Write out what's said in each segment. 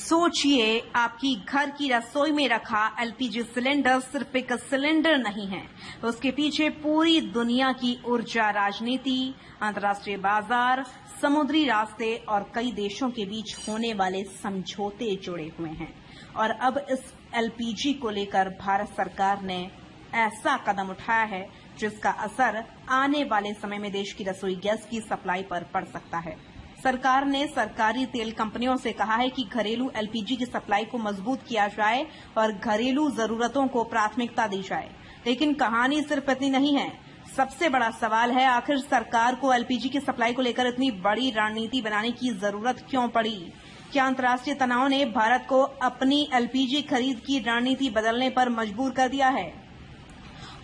सोचिए, आपकी घर की रसोई में रखा एलपीजी सिलेंडर सिर्फ एक सिलेंडर नहीं है, उसके पीछे पूरी दुनिया की ऊर्जा राजनीति, अंतर्राष्ट्रीय बाजार, समुद्री रास्ते और कई देशों के बीच होने वाले समझौते जुड़े हुए हैं। और अब इस एलपीजी को लेकर भारत सरकार ने ऐसा कदम उठाया है जिसका असर आने वाले समय में देश की रसोई गैस की सप्लाई पर पड़ सकता है। सरकार ने सरकारी तेल कंपनियों से कहा है कि घरेलू एलपीजी की सप्लाई को मजबूत किया जाए और घरेलू जरूरतों को प्राथमिकता दी जाए। लेकिन कहानी सिर्फ इतनी नहीं है। सबसे बड़ा सवाल है, आखिर सरकार को एलपीजी की सप्लाई को लेकर इतनी बड़ी रणनीति बनाने की जरूरत क्यों पड़ी? क्या अंतर्राष्ट्रीय तनाव ने भारत को अपनी एलपीजी खरीद की रणनीति बदलने पर मजबूर कर दिया है?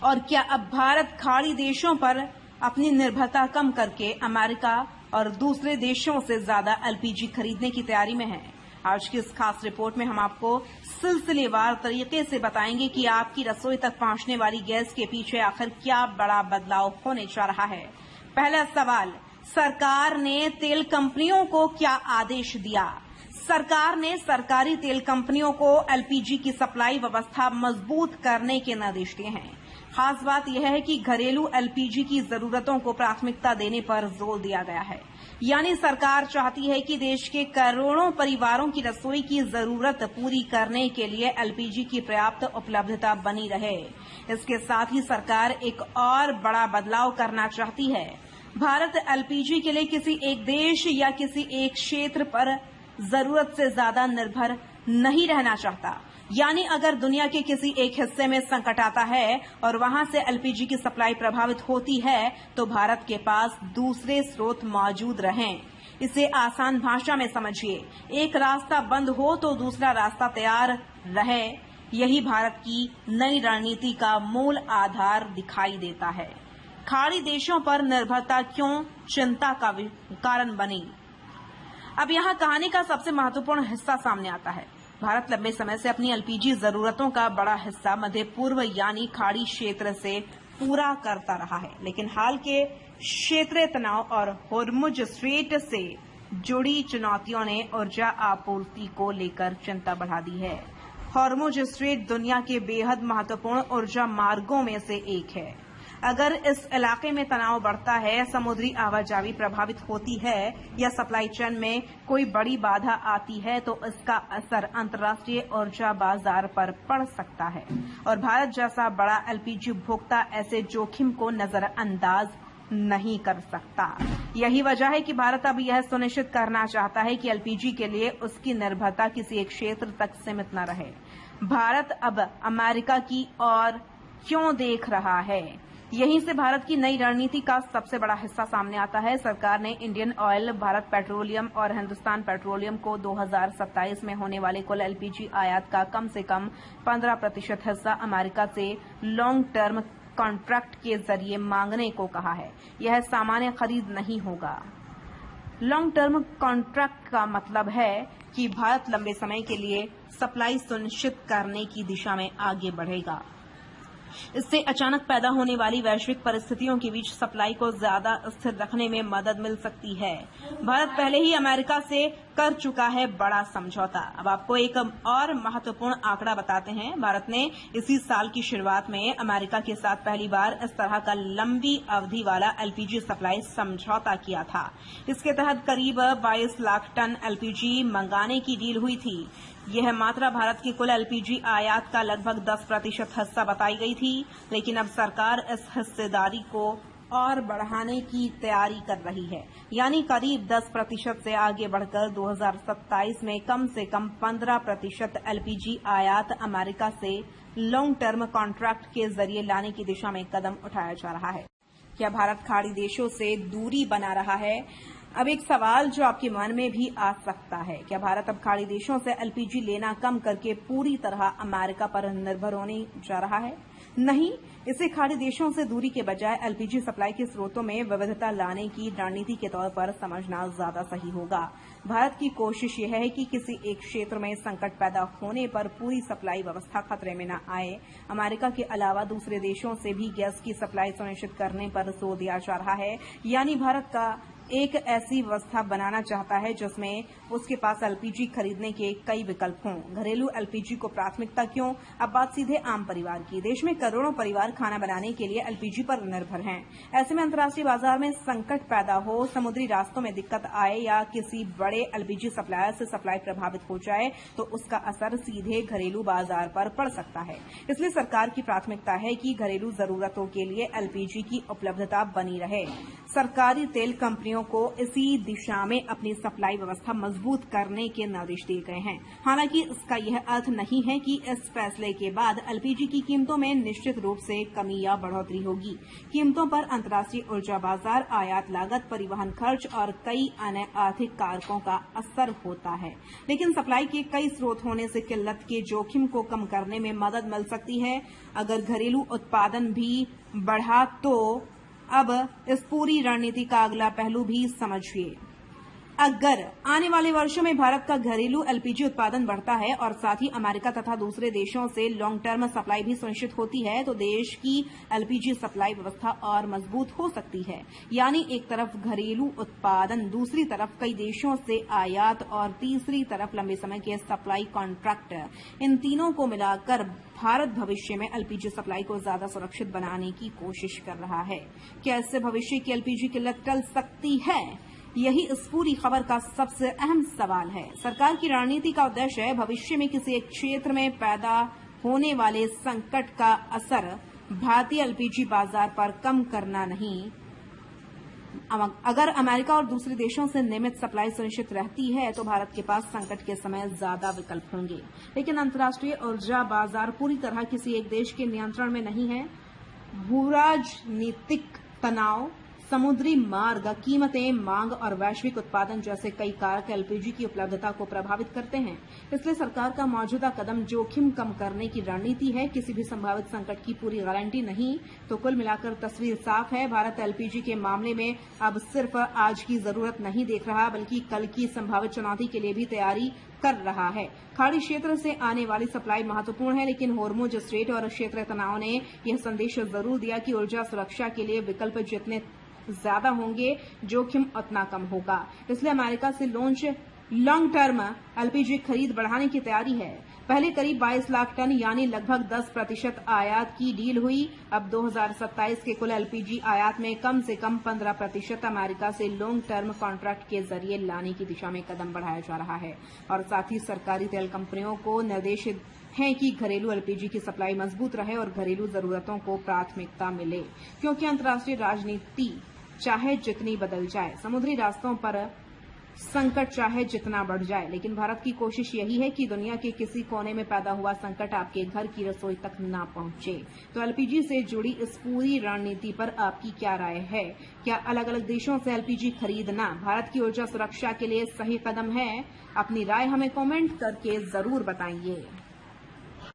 और क्या अब भारत खाड़ी देशों पर अपनी निर्भरता कम करके अमेरिका और दूसरे देशों से ज्यादा एलपीजी खरीदने की तैयारी में है? आज की इस खास रिपोर्ट में हम आपको सिलसिलेवार तरीके से बताएंगे कि आपकी रसोई तक पहुंचने वाली गैस के पीछे आखिर क्या बड़ा बदलाव होने जा रहा है। पहला सवाल, सरकार ने तेल कंपनियों को क्या आदेश दिया? सरकार ने सरकारी तेल कंपनियों को एलपीजी की सप्लाई व्यवस्था मजबूत करने के निर्देश दिए हैं। खास बात यह है कि घरेलू एलपीजी की जरूरतों को प्राथमिकता देने पर जोर दिया गया है। यानी सरकार चाहती है कि देश के करोड़ों परिवारों की रसोई की जरूरत पूरी करने के लिए एलपीजी की पर्याप्त उपलब्धता बनी रहे। इसके साथ ही सरकार एक और बड़ा बदलाव करना चाहती है। भारत एलपीजी के लिए किसी एक देश या किसी एक क्षेत्र पर जरूरत से ज्यादा निर्भर नहीं रहना चाहता। यानी अगर दुनिया के किसी एक हिस्से में संकट आता है और वहां से एलपीजी की सप्लाई प्रभावित होती है तो भारत के पास दूसरे स्रोत मौजूद रहें। इसे आसान भाषा में समझिए, एक रास्ता बंद हो तो दूसरा रास्ता तैयार रहे। यही भारत की नई रणनीति का मूल आधार दिखाई देता है। खाड़ी देशों पर निर्भरता क्यों चिंता का कारण बनी? अब यहाँ कहानी का सबसे महत्वपूर्ण हिस्सा सामने आता है। भारत लंबे समय से अपनी एलपीजी जरूरतों का बड़ा हिस्सा मध्य पूर्व यानी खाड़ी क्षेत्र से पूरा करता रहा है, लेकिन हाल के क्षेत्रीय तनाव और होर्मुज स्ट्रेट से जुड़ी चुनौतियों ने ऊर्जा आपूर्ति को लेकर चिंता बढ़ा दी है। होर्मुज स्ट्रेट दुनिया के बेहद महत्वपूर्ण ऊर्जा मार्गों में से एक है। अगर इस इलाके में तनाव बढ़ता है, समुद्री आवाजाही प्रभावित होती है या सप्लाई चेन में कोई बड़ी बाधा आती है तो इसका असर अंतर्राष्ट्रीय ऊर्जा बाजार पर पड़ सकता है। और भारत जैसा बड़ा एलपीजी उपभोक्ता ऐसे जोखिम को नजरअंदाज नहीं कर सकता। यही वजह है कि भारत अब यह सुनिश्चित करना चाहता है कि एलपीजी के लिए उसकी निर्भरता किसी एक क्षेत्र तक सीमित न रहे। भारत अब अमेरिका की ओर क्यों देख रहा है? यहीं से भारत की नई रणनीति का सबसे बड़ा हिस्सा सामने आता है। सरकार ने इंडियन ऑयल, भारत पेट्रोलियम और हिंदुस्तान पेट्रोलियम को 2027 में होने वाले कुल एलपीजी आयात का कम से कम 15% हिस्सा अमेरिका से लॉन्ग टर्म कॉन्ट्रैक्ट के जरिए मांगने को कहा है। यह सामान्य खरीद नहीं होगा। लॉन्ग टर्म कॉन्ट्रैक्ट का मतलब है कि भारत लंबे समय के लिए सप्लाई सुनिश्चित करने की दिशा में आगे बढ़ेगा। इससे अचानक पैदा होने वाली वैश्विक परिस्थितियों के बीच सप्लाई को ज्यादा स्थिर रखने में मदद मिल सकती है। भारत पहले ही अमेरिका से कर चुका है बड़ा समझौता। अब आपको एक और महत्वपूर्ण आंकड़ा बताते हैं। भारत ने इसी साल की शुरुआत में अमेरिका के साथ पहली बार इस तरह का लंबी अवधि वाला एलपीजी सप्लाई समझौता किया था। इसके तहत करीब 22 लाख टन एलपीजी मंगाने की डील हुई थी। यह मात्रा भारत की कुल एलपीजी आयात का लगभग 10% हिस्सा बताई गई थी, लेकिन अब सरकार इस हिस्सेदारी को और बढ़ाने की तैयारी कर रही है। यानी करीब 10% से आगे बढ़कर 2027 में कम से कम 15% एलपीजी आयात अमेरिका से लॉन्ग टर्म कॉन्ट्रैक्ट के जरिए लाने की दिशा में कदम उठाया जा रहा है। क्या भारत खाड़ी देशों से दूरी बना रहा है? अब एक सवाल जो आपके मन में भी आ सकता है, क्या भारत अब खाड़ी देशों से एलपीजी लेना कम करके पूरी तरह अमेरिका पर निर्भर होने जा रहा है? नहीं, इसे खाड़ी देशों से दूरी के बजाय एलपीजी सप्लाई के स्रोतों में विविधता लाने की रणनीति के तौर पर समझना ज्यादा सही होगा। भारत की कोशिश यह है कि किसी एक क्षेत्र में संकट पैदा होने पर पूरी सप्लाई व्यवस्था खतरे में न आए। अमेरिका के अलावा दूसरे देशों से भी गैस की सप्लाई सुनिश्चित करने पर जोर दिया जा रहा है। यानी भारत का एक ऐसी व्यवस्था बनाना चाहता है जिसमें उसके पास एलपीजी खरीदने के कई विकल्प हों। घरेलू एलपीजी को प्राथमिकता क्यों? अब बात सीधे आम परिवार की। देश में करोड़ों परिवार खाना बनाने के लिए एलपीजी पर निर्भर हैं। ऐसे में अंतर्राष्ट्रीय बाजार में संकट पैदा हो, समुद्री रास्तों में दिक्कत आए या किसी बड़े एलपीजी सप्लायर से सप्लाई प्रभावित हो जाए तो उसका असर सीधे घरेलू बाजार पर पड़ सकता है। इसलिए सरकार की प्राथमिकता है कि घरेलू जरूरतों के लिए एलपीजी की उपलब्धता बनी रहे। सरकारी तेल कंपनियों को इसी दिशा में अपनी सप्लाई व्यवस्था मजबूत करने के निर्देश दिए गए हैं। हालांकि इसका यह अर्थ नहीं है कि इस फैसले के बाद एलपीजी की कीमतों में निश्चित रूप से कमी या बढ़ोतरी होगी। कीमतों पर अंतर्राष्ट्रीय ऊर्जा बाजार, आयात लागत, परिवहन खर्च और कई अन्य आर्थिक कारकों का असर होता है। लेकिन सप्लाई के कई स्रोत होने से किल्लत के जोखिम को कम करने में मदद मिल सकती है। अगर घरेलू उत्पादन भी बढ़ा तो अब इस पूरी रणनीति का अगला पहलू भी समझिए। अगर आने वाले वर्षों में भारत का घरेलू एलपीजी उत्पादन बढ़ता है और साथ ही अमेरिका तथा दूसरे देशों से लॉन्ग टर्म सप्लाई भी सुनिश्चित होती है तो देश की एलपीजी सप्लाई व्यवस्था और मजबूत हो सकती है। यानी एक तरफ घरेलू उत्पादन, दूसरी तरफ कई देशों से आयात और तीसरी तरफ लंबे समय के सप्लाई कॉन्ट्रैक्ट। इन तीनों को मिलाकर भारत भविष्य में एलपीजी सप्लाई को ज्यादा सुरक्षित बनाने की कोशिश कर रहा है। क्या इससे भविष्य की एलपीजी किल्लत टल सकती है? यही इस पूरी खबर का सबसे अहम सवाल है। सरकार की रणनीति का उद्देश्य है भविष्य में किसी एक क्षेत्र में पैदा होने वाले संकट का असर भारतीय एलपीजी बाजार पर कम करना नहीं। अगर अमेरिका और दूसरे देशों से नियमित सप्लाई सुनिश्चित रहती है तो भारत के पास संकट के समय ज्यादा विकल्प होंगे। लेकिन अंतर्राष्ट्रीय ऊर्जा बाजार पूरी तरह किसी एक देश के नियंत्रण में नहीं है। भूराजनीतिक तनाव, समुद्री मार्ग, कीमतें, मांग और वैश्विक उत्पादन जैसे कई कारक एलपीजी की उपलब्धता को प्रभावित करते हैं। इसलिए सरकार का मौजूदा कदम जोखिम कम करने की रणनीति है, किसी भी संभावित संकट की पूरी गारंटी नहीं। तो कुल मिलाकर तस्वीर साफ है। भारत एलपीजी के मामले में अब सिर्फ आज की जरूरत नहीं देख रहा बल्कि कल की संभावित चुनौती के लिए भी तैयारी कर रहा है। खाड़ी क्षेत्र से आने वाली सप्लाई महत्वपूर्ण है, लेकिन होर्मुज स्ट्रेट और क्षेत्रीय तनाव ने यह संदेश जरूर दिया कि ऊर्जा सुरक्षा के लिए विकल्प जितने ज्यादा होंगे, जोखिम उतना कम होगा। इसलिए अमेरिका से लॉन्ग टर्म एलपीजी खरीद बढ़ाने की तैयारी है। पहले करीब 22 लाख टन यानी लगभग 10% आयात की डील हुई। अब 2027 के कुल एलपीजी आयात में कम से कम 15% अमेरिका से लॉन्ग टर्म कॉन्ट्रैक्ट के जरिए लाने की दिशा में कदम बढ़ाया जा रहा है। और साथ ही सरकारी तेल कंपनियों को निर्देश है कि घरेलू एलपीजी की सप्लाई मजबूत रहे और घरेलू जरूरतों को प्राथमिकता मिले, क्योंकि अंतर्राष्ट्रीय राजनीति चाहे जितनी बदल जाए, समुद्री रास्तों पर संकट चाहे जितना बढ़ जाए, लेकिन भारत की कोशिश यही है कि दुनिया के किसी कोने में पैदा हुआ संकट आपके घर की रसोई तक ना पहुंचे। तो एलपीजी से जुड़ी इस पूरी रणनीति पर आपकी क्या राय है? क्या अलग अलग देशों से एलपीजी खरीदना भारत की ऊर्जा सुरक्षा के लिए सही कदम है? अपनी राय हमें कमेंट करके जरूर बताइए।